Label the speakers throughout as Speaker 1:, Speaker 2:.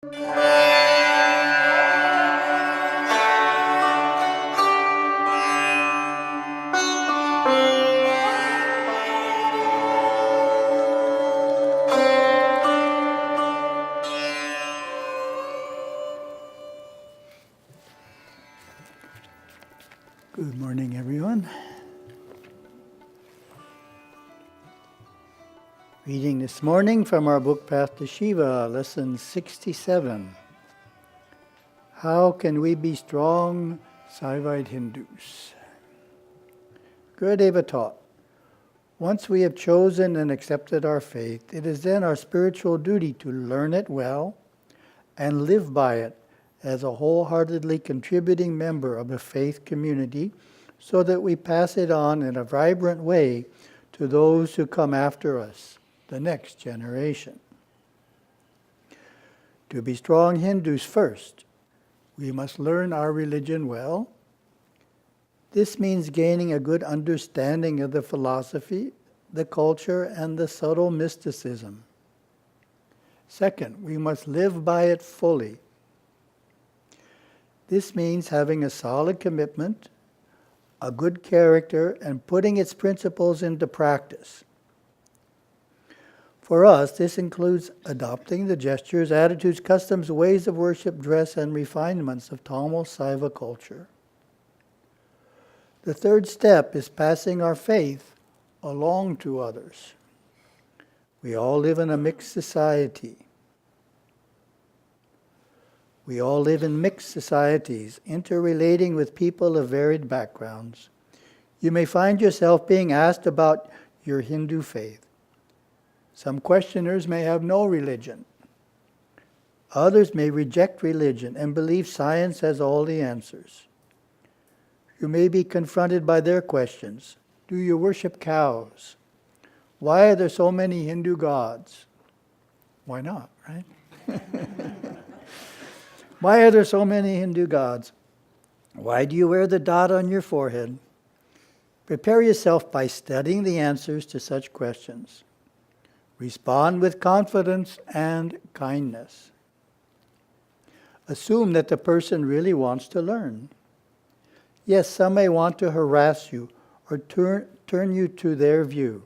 Speaker 1: Good morning, everyone. Reading this morning from our book Path to Shiva, lesson 67. How can we be strong Saivite Hindus? Gurudeva taught, once we have chosen and accepted our faith, it is then our spiritual duty to learn it well and live by it as a wholeheartedly contributing member of a faith community, so that we pass it on in a vibrant way to those who come after us, the next generation. To be strong Hindus first, we must learn our religion well. This means gaining a good understanding of the philosophy, the culture, and the subtle mysticism. Second, we must live by it fully. This means having a solid commitment, a good character, and putting its principles into practice. For us, this includes adopting the gestures, attitudes, customs, ways of worship, dress, and refinements of Tamil Saiva culture. The third step is passing our faith along to others. We all live in a mixed society. We all live in mixed societies, interrelating with people of varied backgrounds. You may find yourself being asked about your Hindu faith. Some questioners may have no religion. Others may reject religion and believe science has all the answers. You may be confronted by their questions. Do you worship cows? Why are there so many Hindu gods? Why not, right? Why are there so many Hindu gods? Why do you wear the dot on your forehead? Prepare yourself by studying the answers to such questions. Respond with confidence and kindness. Assume that the person really wants to learn. Yes, some may want to harass you or turn you to their view.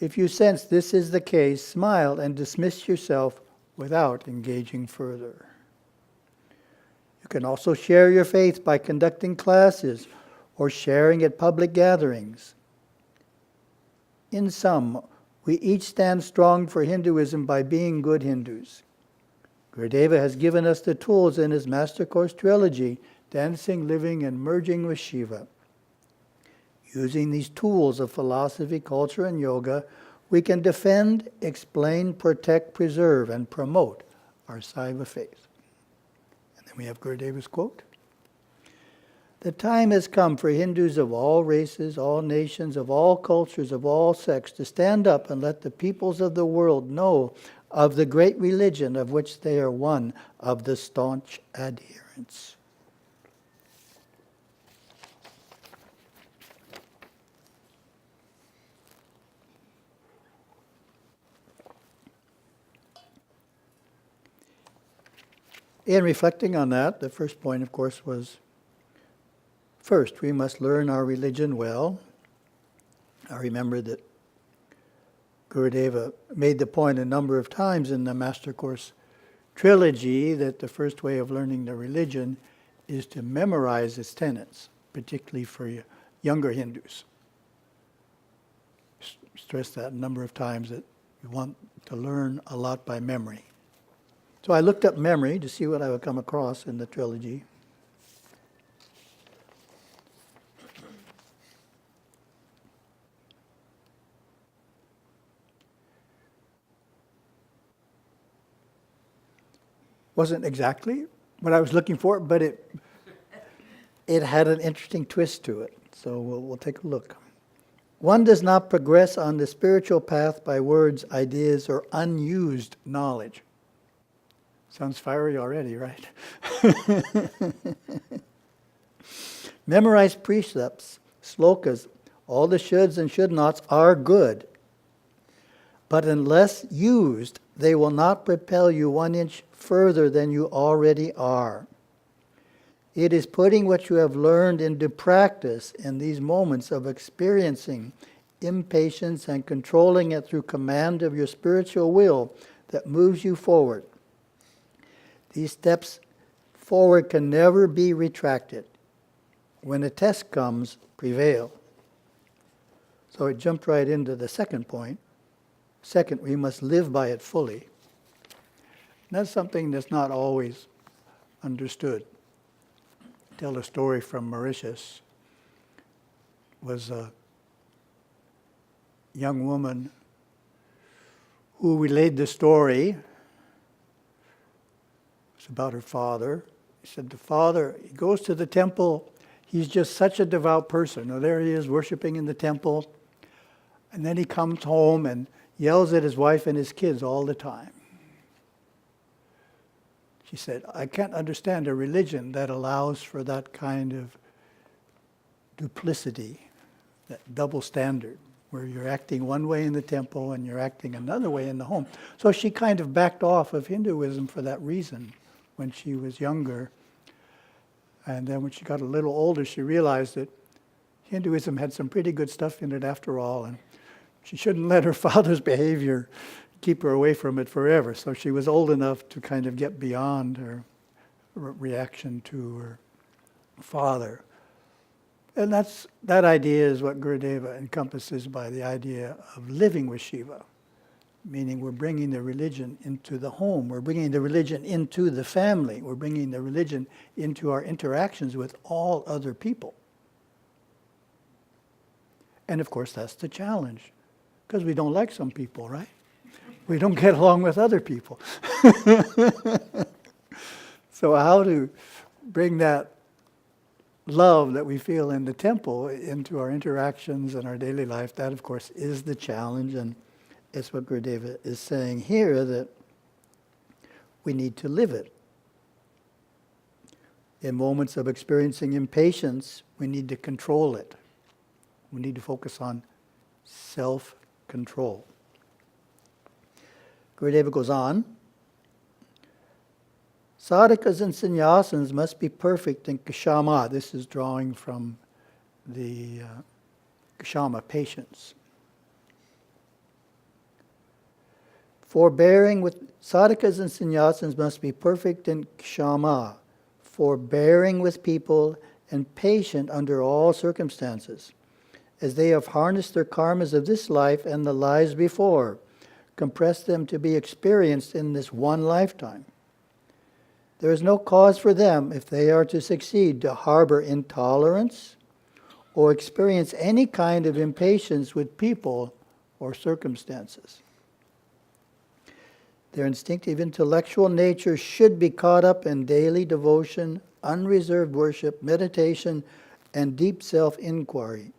Speaker 1: If you sense this is the case, smile and dismiss yourself without engaging further. You can also share your faith by conducting classes or sharing at public gatherings. In sum, we each stand strong for Hinduism by being good Hindus. Gurudeva has given us the tools in his Master Course trilogy, Dancing, Living, and Merging with Shiva. Using these tools of philosophy, culture, and yoga, we can defend, explain, protect, preserve, and promote our Saiva faith. And then we have Gurudeva's quote. The time has come for Hindus of all races, all nations, of all cultures, of all sects to stand up and let the peoples of the world know of the great religion of which they are one of the staunch adherents. In reflecting on that, the first point, of course, was first, we must learn our religion well. I remember that Gurudeva made the point a number of times in the Master Course trilogy that the first way of learning the religion is to memorize its tenets, particularly for younger Hindus. Stressed that a number of times, that you want to learn a lot by memory. So I looked up memory to see what I would come across in the trilogy. Wasn't exactly what I was looking for, but it had an interesting twist to it. So we'll take a look. One does not progress on the spiritual path by words, ideas, or unused knowledge. Sounds fiery already, right? Memorize precepts, slokas, all the shoulds and should nots are good. But unless used, they will not propel you 1 inch further than you already are. It is putting what you have learned into practice in these moments of experiencing impatience and controlling it through command of your spiritual will that moves you forward. These steps forward can never be retracted. When a test comes, prevail. So it jumped right into the second point. Second, we must live by it fully. And that's something that's not always understood. Tell a story from Mauritius. Was a young woman who relayed the story. It was about her father. He said the father, he goes to the temple. He's just such a devout person. Now there he is worshiping in the temple. And then he comes home and yells at his wife and his kids all the time. She said, I can't understand a religion that allows for that kind of duplicity, that double standard, where you're acting one way in the temple and you're acting another way in the home. So she kind of backed off of Hinduism for that reason when she was younger. And then when she got a little older, she realized that Hinduism had some pretty good stuff in it after all, and she shouldn't let her father's behavior keep her away from it forever. So she was old enough to kind of get beyond her reaction to her father. And that idea is what Gurudeva encompasses by the idea of living with Shiva, meaning we're bringing the religion into the home, we're bringing the religion into the family, we're bringing the religion into our interactions with all other people. And of course that's the challenge, because we don't like some people, right? We don't get along with other people. So how to bring that love that we feel in the temple into our interactions and our daily life, that of course is the challenge, and it's what Gurudeva is saying here, that we need to live it. In moments of experiencing impatience, we need to control it. We need to focus on self-control. Gurudeva goes on, sadhakas and sannyasins must be perfect in kshama. This is drawing from the kshama, patience. Forbearing with sadhakas and sannyasins must be perfect in kshama, forbearing with people and patient under all circumstances, as they have harnessed their karmas of this life and the lives before, compressed them to be experienced in this one lifetime. There is no cause for them, if they are to succeed, to harbor intolerance or experience any kind of impatience with people or circumstances. Their instinctive intellectual nature should be caught up in daily devotion, unreserved worship, meditation, and deep self-inquiry.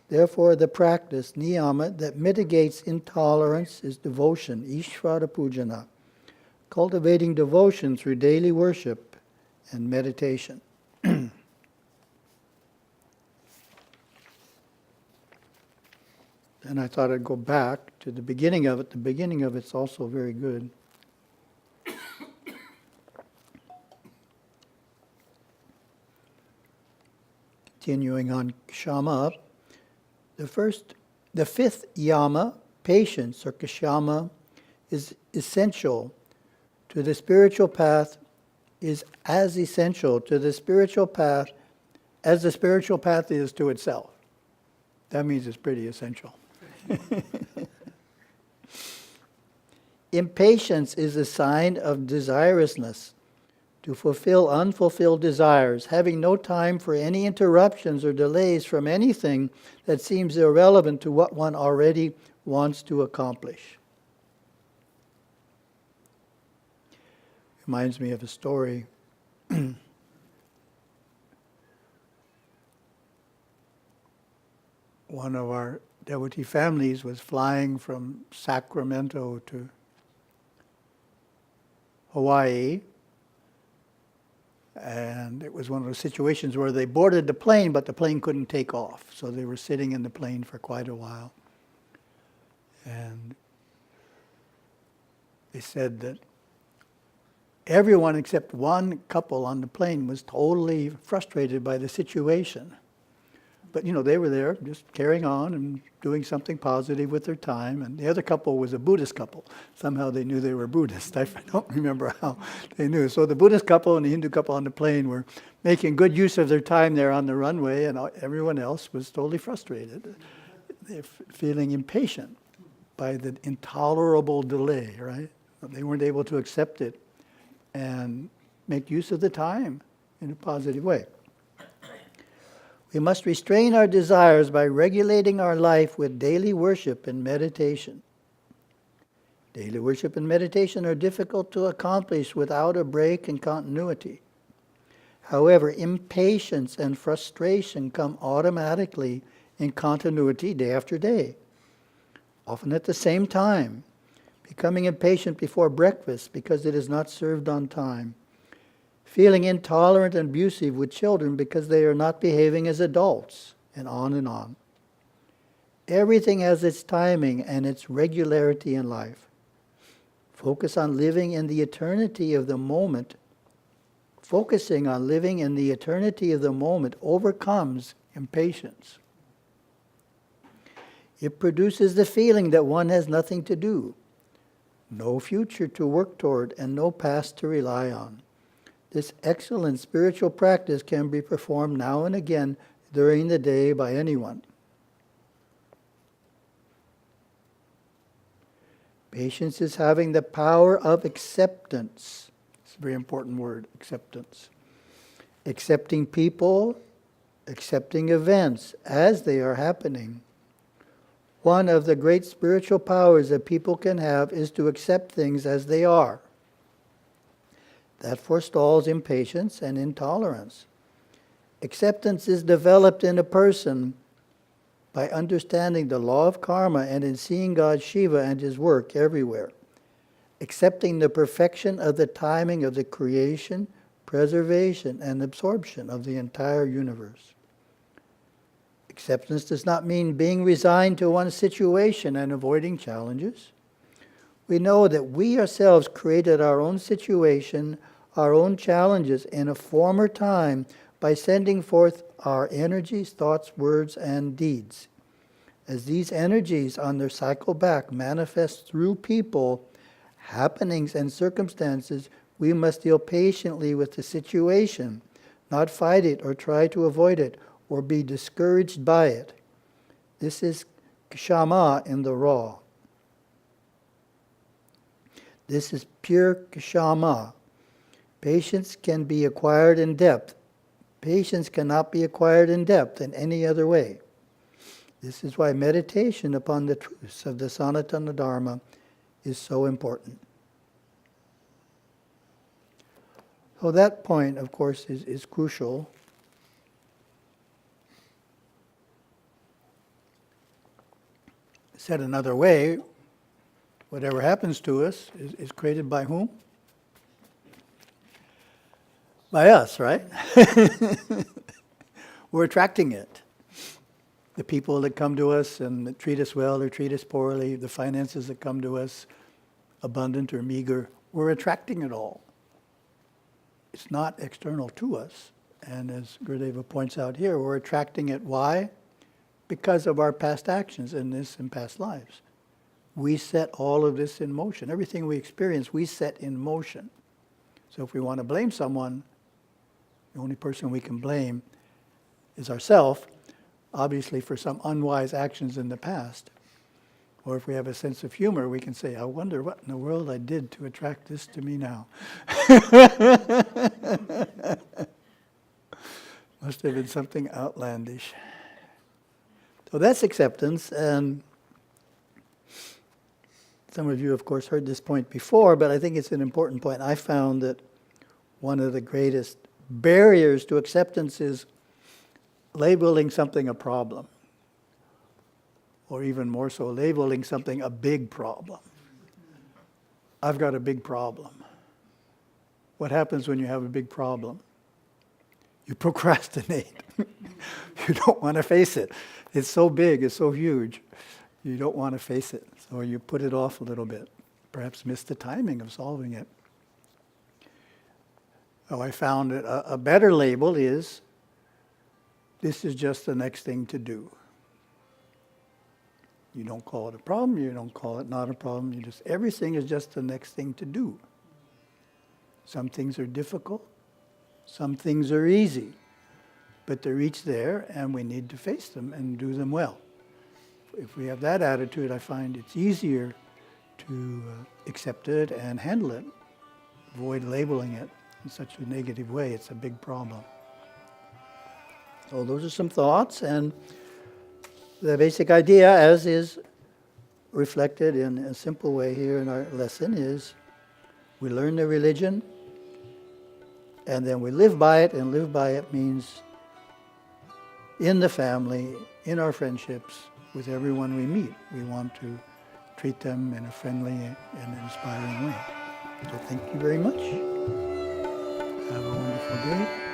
Speaker 1: Therefore, the practice, niyama, that mitigates intolerance is devotion, Ishvara Pujana, cultivating devotion through daily worship and meditation. And I thought I'd go back to the beginning of it. The beginning of it's also very good. Continuing on kshama, the fifth yama, patience, or kshama, is essential to the spiritual path, is as essential to the spiritual path as the spiritual path is to itself. That means it's pretty essential. Impatience is a sign of desirousness, to fulfill unfulfilled desires, having no time for any interruptions or delays from anything that seems irrelevant to what one already wants to accomplish. Reminds me of a story. One of our devotee families was flying from Sacramento to Hawaii, and it was one of those situations where they boarded the plane, but the plane couldn't take off. So they were sitting in the plane for quite a while. And They said that everyone except one couple on the plane was totally frustrated by the situation. But, they were there just carrying on and doing something positive with their time. And the other couple was a Buddhist couple. Somehow they knew they were Buddhist. I don't remember how they knew. So the Buddhist couple and the Hindu couple on the plane were making good use of their time there on the runway, and everyone else was totally frustrated. They're feeling impatient by the intolerable delay, right? They weren't able to accept it and make use of the time in a positive way. We must restrain our desires by regulating our life with daily worship and meditation. Daily worship and meditation are difficult to accomplish without a break in continuity. However, impatience and frustration come automatically in continuity day after day, often at the same time. Becoming impatient before breakfast because it is not served on time. Feeling intolerant and abusive with children because they are not behaving as adults, and on and on. Everything has its timing and its regularity in life. Focus on living in the eternity of the moment. Focusing on living in the eternity of the moment overcomes impatience. It produces the feeling that one has nothing to do, no future to work toward, and no past to rely on. This excellent spiritual practice can be performed now and again during the day by anyone. Patience is having the power of acceptance. It's a very important word, acceptance. Accepting people, accepting events as they are happening. One of the great spiritual powers that people can have is to accept things as they are. That forestalls impatience and intolerance. Acceptance is developed in a person by understanding the law of karma and in seeing God Shiva and his work everywhere. Accepting the perfection of the timing of the creation, preservation, and absorption of the entire universe. Acceptance does not mean being resigned to one's situation and avoiding challenges. We know that we ourselves created our own situation, our own challenges in a former time by sending forth our energies, thoughts, words, and deeds. As these energies on their cycle back manifest through people, happenings, and circumstances, we must deal patiently with the situation, not fight it or try to avoid it or be discouraged by it. This is kshama in the raw. This is pure kshama. Patience can be acquired in depth. Patience cannot be acquired in depth in any other way. This is why meditation upon the truths of the Sanatana Dharma is so important. So that point, of course, is crucial. Said another way, whatever happens to us is created by whom? By us, right? We're attracting it. The people that come to us and that treat us well or treat us poorly, the finances that come to us, abundant or meager, we're attracting it all. It's not external to us. And as Gurudeva points out here, we're attracting it. Why? Because of our past actions in this and past lives. We set all of this in motion. Everything we experience, we set in motion. So if we want to blame someone, the only person we can blame is ourselves, obviously for some unwise actions in the past. Or if we have a sense of humor, we can say, I wonder what in the world I did to attract this to me now. Must have been something outlandish. So that's acceptance, and some of you, of course, heard this point before, but I think it's an important point. I found that one of the greatest barriers to acceptance is labeling something a problem, or even more so, labeling something a big problem. I've got a big problem. What happens when you have a big problem? You procrastinate. You don't want to face it. It's so big, it's so huge. You don't want to face it, so you put it off a little bit. perhaps missed the timing of solving it. Oh, I found that a better label is, this is just the next thing to do. You don't call it a problem, you don't call it not a problem, everything is just the next thing to do. Some things are difficult, some things are easy, but they're each there and we need to face them and do them well. If we have that attitude, I find it's easier to accept it and handle it. Avoid labeling it in such a negative way. It's a big problem. So those are some thoughts, and the basic idea, as is reflected in a simple way here in our lesson, is we learn the religion and then we live by it, and live by it means in the family, in our friendships, with everyone we meet. We want to treat them in a friendly and inspiring way. So thank you very much. Have a wonderful day.